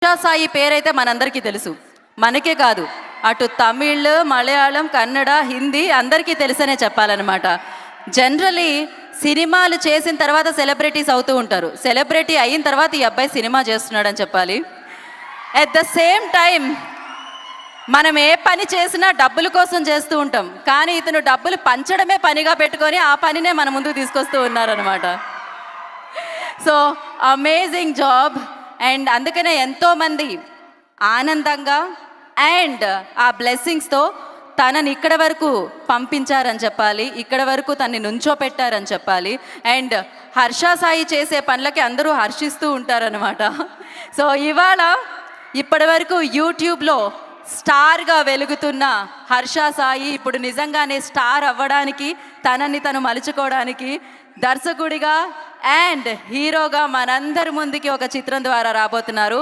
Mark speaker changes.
Speaker 1: హర్ష సాయి పేరైతే మనందరికీ తెలుసు. మనకే కాదు, అటు తమిళ్, మలయాళం, కన్నడ, హిందీ అందరికీ తెలుసనే చెప్పాలన్నమాట. జనరలీ సినిమాలు చేసిన తర్వాత సెలబ్రిటీస్ అవుతూ ఉంటారు. సెలబ్రిటీ అయిన తర్వాత ఈ అబ్బాయి సినిమా చేస్తున్నాడని చెప్పాలి. ఎట్ ద సేమ్ టైం మనం ఏ పని చేసినా డబ్బుల కోసం చేస్తూ ఉంటాం, కానీ ఇతను డబ్బులు పంచడమే పనిగా పెట్టుకొని ఆ పనినే మన ముందుకు తీసుకొస్తూ ఉన్నారనమాట. So amazing job. అండ్ అందుకనే ఎంతోమంది ఆనందంగా అండ్ ఆ బ్లెస్సింగ్స్తో తనని ఇక్కడ వరకు పంపించారని చెప్పాలి, ఇక్కడ వరకు తనని నుంచోపెట్టారని చెప్పాలి. అండ్ హర్ష సాయి చేసే పనులకి అందరూ హర్షిస్తూ ఉంటారనమాట. సో ఇవాళ ఇప్పటి వరకు యూట్యూబ్లో స్టార్గా వెలుగుతున్న హర్ష సాయి ఇప్పుడు నిజంగానే స్టార్ అవ్వడానికి, తనని తను మలుచుకోవడానికి దర్శకుడిగా అండ్ హీరోగా మనందరి ముందుకి ఒక చిత్రం ద్వారా రాబోతున్నారు.